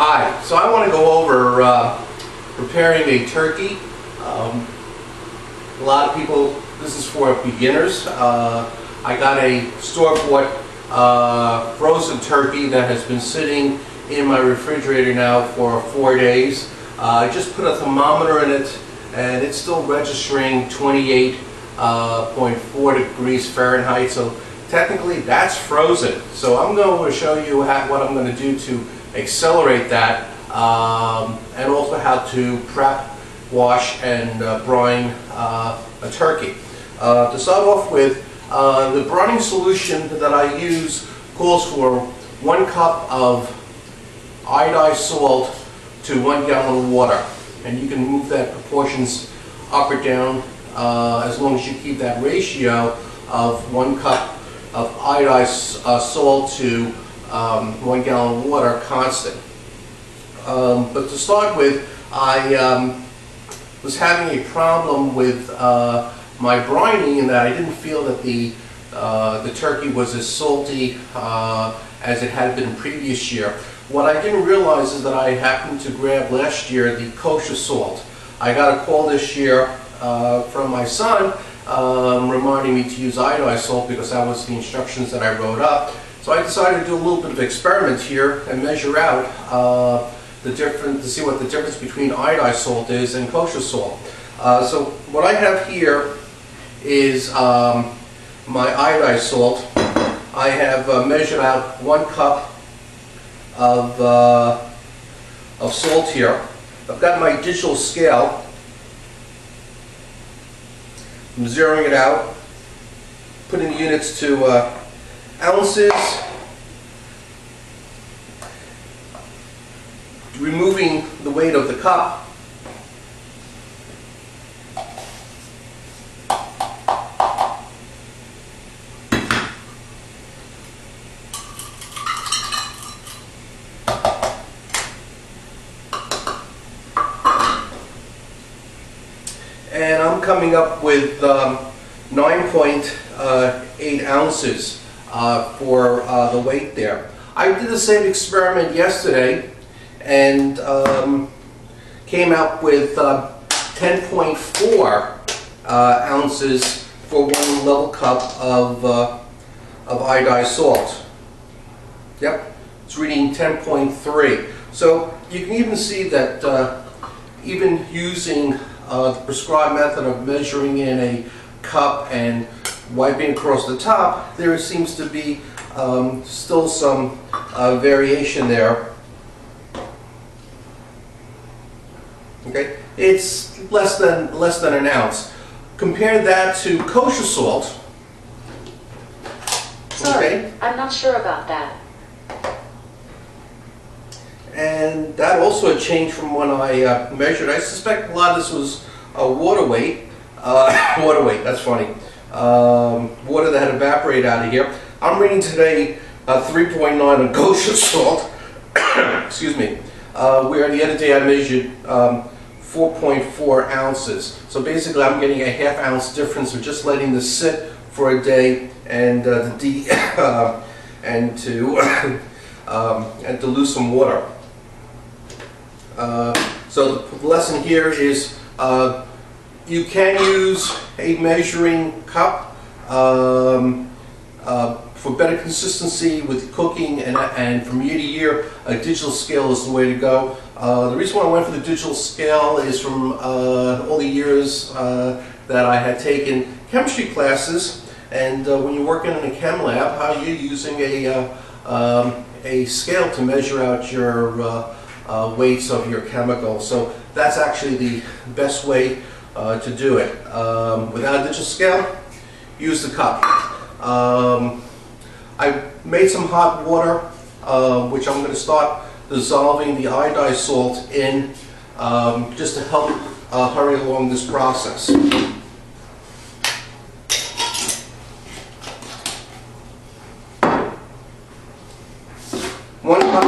Hi, so I want to go over preparing a turkey. A lot of people, this is for beginners. I got a store-bought frozen turkey that has been sitting in my refrigerator now for 4 days. I just put a thermometer in it and it's still registering 28.4 degrees Fahrenheit, so technically that's frozen. So I'm going to show you what I'm going to do to accelerate that, and also how to prep, wash, and brine a turkey. To start off with, the brining solution that I use calls for 1 cup of iodized salt to 1 gallon of water, and you can move that proportions up or down as long as you keep that ratio of 1 cup of iodized salt to 1 gallon of water constant. But to start with, I was having a problem with my brining in that I didn't feel that the turkey was as salty as it had been previous year. What I didn't realize is that I happened to grab last year the kosher salt. I got a call this year from my son reminding me to use iodized salt because that was the instructions that I wrote up. So I decided to do a little bit of experiment here and measure out to see what the difference between iodized salt is and kosher salt. So what I have here is my iodized salt. I have measured out 1 cup of salt here. I've got my digital scale. I'm zeroing it out, putting the units to ounces, removing the weight of the cup, and I'm coming up with 9.8 ounces for the weight there. I did the same experiment yesterday and came up with 10.4 ounces for 1 level cup of iodized salt. Yep, it's reading 10.3. So you can even see that even using the prescribed method of measuring in a cup and wiping across the top, there seems to be still some variation there. Okay, it's less than an ounce. Compare that to kosher salt. Sorry, okay, I'm not sure about that. And that also changed from when I measured. I suspect a lot of this was water weight. Water weight, that's funny. Water that had evaporated out of here. I'm reading today 3.9 on kosher salt. Excuse me. Where the other day I measured 4.4 ounces. So basically I'm getting a ½ ounce difference of just letting this sit for a day and and to lose some water. So the lesson here is you can use a measuring cup for better consistency with cooking, and from year to year a digital scale is the way to go. The reason why I went for the digital scale is from all the years that I had taken chemistry classes, and when you're working in a chem lab, how you're using a scale to measure out your weights of your chemicals. So that's actually the best way to do it. Without a digital scale, use the cup. I made some hot water, which I'm going to start dissolving the iodized salt in, just to help hurry along this process. 1 cup.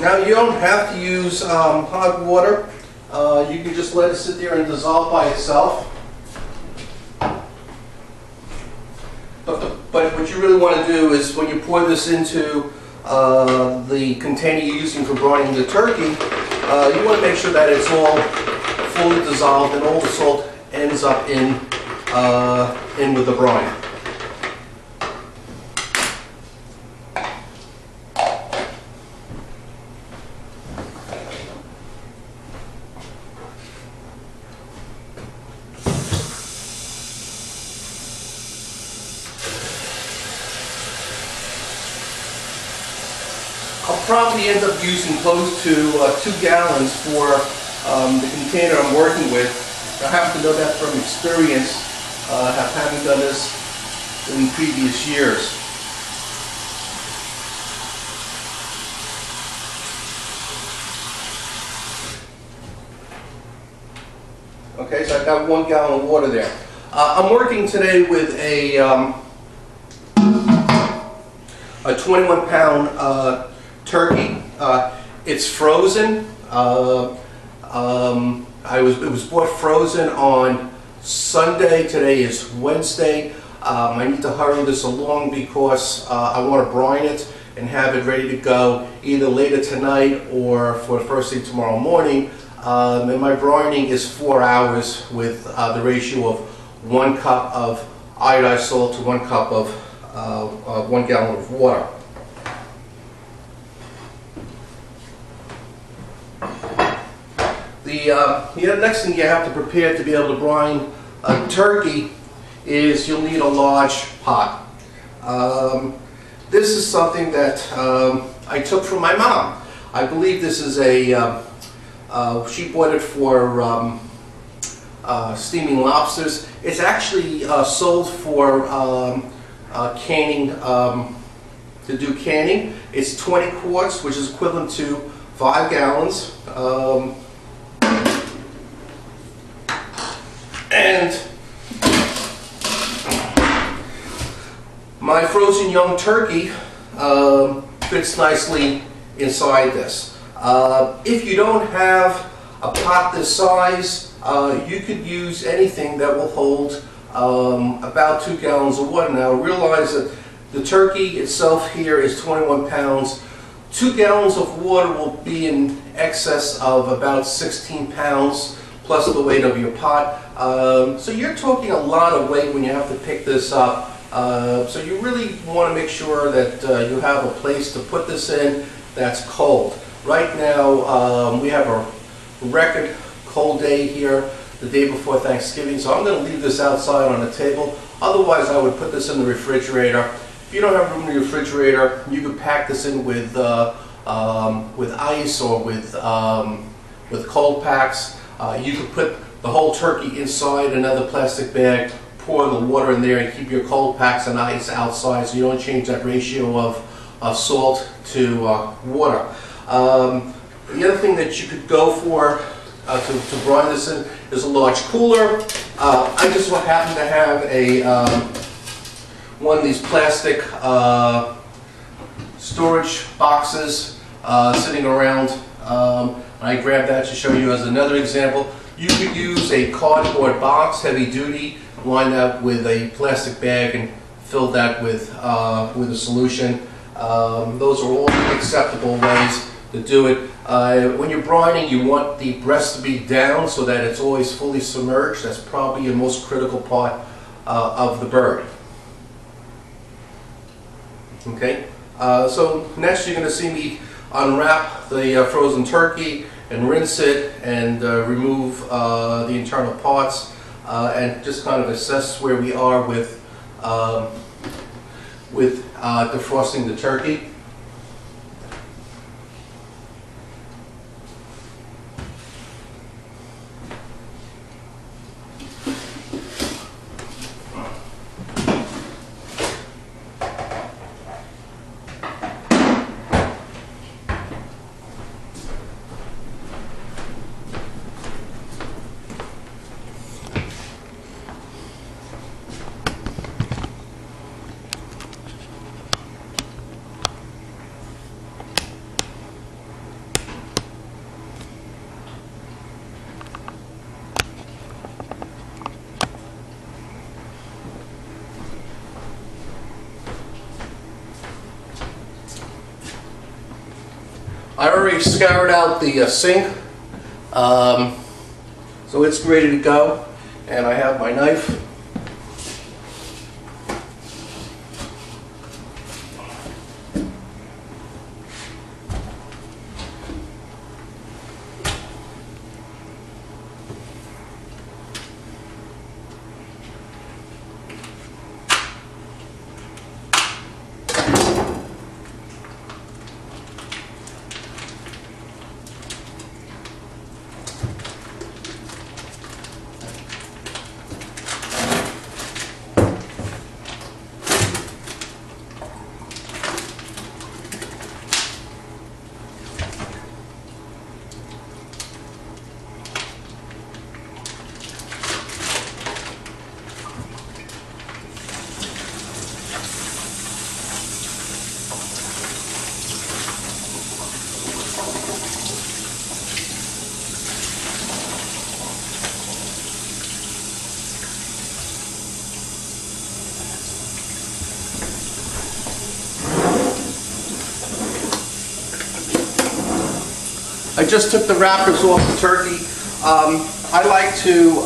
Now you don't have to use hot water. You can just let it sit there and dissolve by itself. But what you really want to do is when you pour this into the container you're using for brining the turkey, you want to make sure that it's all fully dissolved and all the salt ends up in with the brine. I'll probably end up using close to 2 gallons for the container I'm working with. I happen to know that from experience, having done this in previous years. Okay, so I've got 1 gallon of water there. I'm working today with a 21-pound turkey. It's frozen. It was bought frozen on Sunday. Today is Wednesday. I need to hurry this along because I want to brine it and have it ready to go either later tonight or for the first thing tomorrow morning. And my brining is 4 hours with the ratio of 1 cup of iodized salt to 1 cup of 1 gallon of water. The next thing you have to prepare to be able to brine a turkey is you'll need a large pot. This is something that I took from my mom. I believe this is she bought it for steaming lobsters. It's actually sold for canning, to do canning. It's 20 quarts, which is equivalent to 5 gallons. And my frozen young turkey fits nicely inside this. If you don't have a pot this size, you could use anything that will hold about 2 gallons of water. Now realize that the turkey itself here is 21 pounds. 2 gallons of water will be in excess of about 16 pounds plus the weight of your pot. So you're talking a lot of weight when you have to pick this up. So you really want to make sure that you have a place to put this in that's cold. Right now we have a record cold day here, the day before Thanksgiving, so I'm going to leave this outside on the table. Otherwise I would put this in the refrigerator. If you don't have room in the refrigerator, you could pack this in with ice or with cold packs. You could put the whole turkey inside another plastic bag, pour the water in there and keep your cold packs and ice outside so you don't change that ratio of salt to water. The other thing that you could go for to brine this in is a large cooler. I just so happen to have one of these plastic storage boxes sitting around. I grabbed that to show you as another example. You could use a cardboard box, heavy duty, line that with a plastic bag and fill that with a solution. Those are all acceptable ways to do it. When you're brining, you want the breast to be down so that it's always fully submerged. That's probably your most critical part of the bird. Okay, so next you're going to see me unwrap the frozen turkey and rinse it and remove the internal parts and just kind of assess where we are with defrosting the turkey. I already scoured out the sink, so it's ready to go, and I have my knife. I just took the wrappers off the turkey. I like to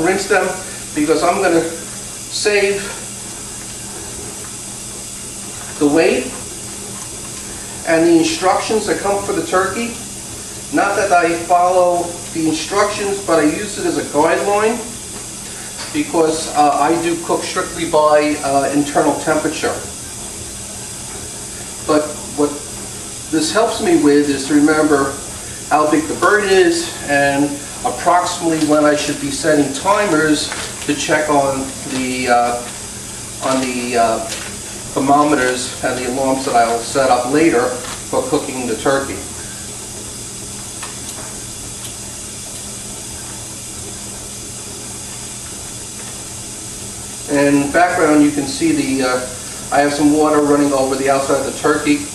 rinse them because I'm going to save the weight and the instructions that come for the turkey. Not that I follow the instructions, but I use it as a guideline because I do cook strictly by internal temperature. But what this helps me with is to remember how big the bird is and approximately when I should be setting timers to check on the thermometers and the alarms that I'll set up later for cooking the turkey. And in the background you can see I have some water running over the outside of the turkey.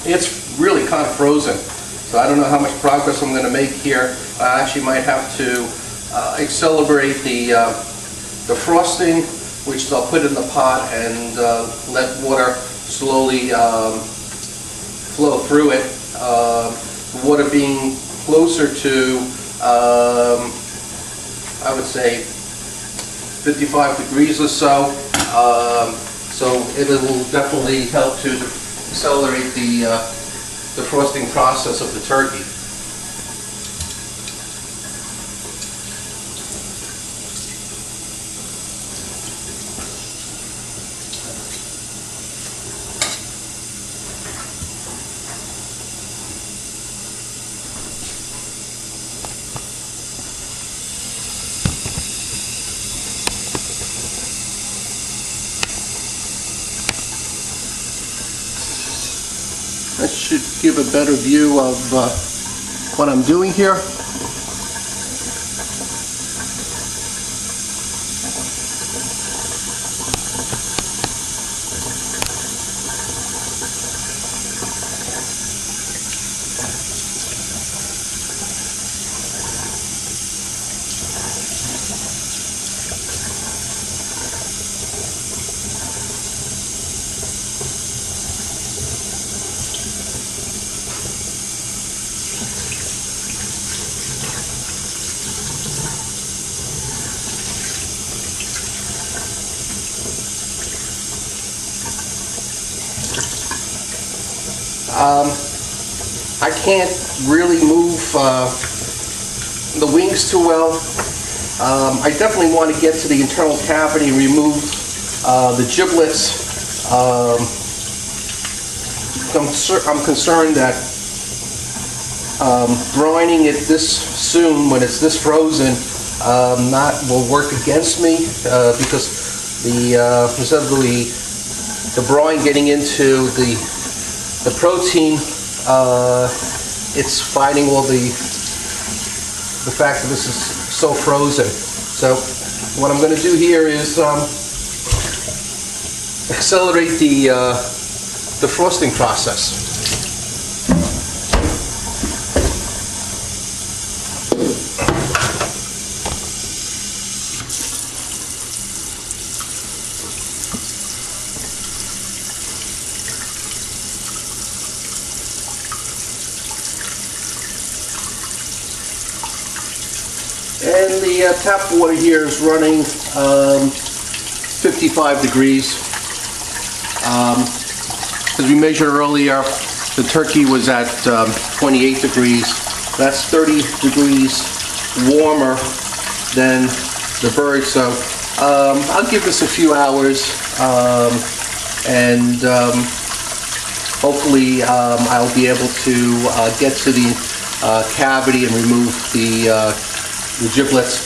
It's really kind of frozen. So I don't know how much progress I'm going to make here. I actually might have to accelerate the defrosting, which I'll put in the pot and let water slowly flow through it. The water being closer to, I would say, 55 degrees or so. So it will definitely help to accelerate the defrosting process of the turkey. That should give a better view of what I'm doing here. I can't really move the wings too well. I definitely want to get to the internal cavity and remove the giblets. I'm concerned that brining it this soon, when it's this frozen, will work against me because instead of the brine getting into the protein, it's fighting all the fact that this is so frozen. So what I'm going to do here is accelerate the defrosting process. And the tap water here is running 55 degrees. As we measured earlier, the turkey was at 28 degrees. That's 30 degrees warmer than the bird. So I'll give this a few hours, and hopefully I'll be able to get to the cavity and remove the giblets.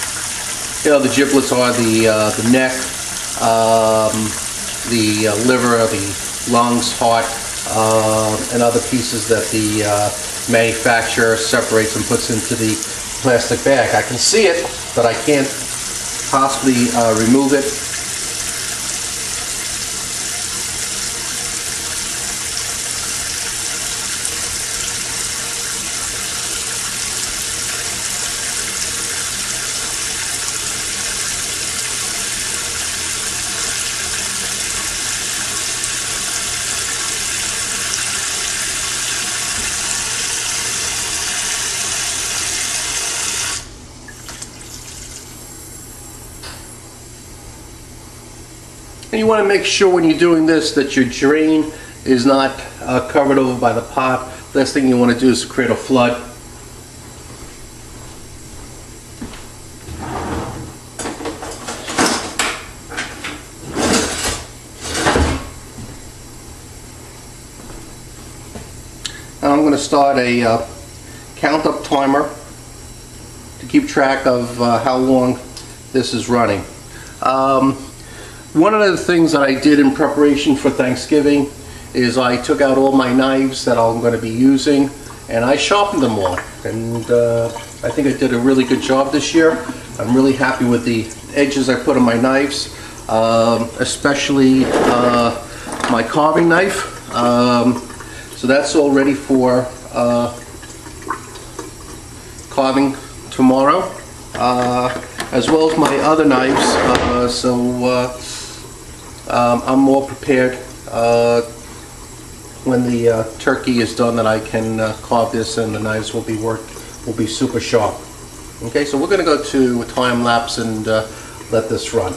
You know, the giblets are the neck, the liver, the lungs, heart, and other pieces that the manufacturer separates and puts into the plastic bag. I can see it, but I can't possibly remove it. And you want to make sure when you're doing this that your drain is not covered over by the pot. Last thing you want to do is create a flood. And I'm going to start a count-up timer to keep track of how long this is running. One of the things that I did in preparation for Thanksgiving is I took out all my knives that I'm going to be using and I sharpened them all. And I think I did a really good job this year. I'm really happy with the edges I put on my knives, especially my carving knife. So that's all ready for carving tomorrow, as well as my other knives. I'm more prepared when the turkey is done that I can carve this, and the knives will be super sharp. Okay, so we're going to go to a time lapse and let this run.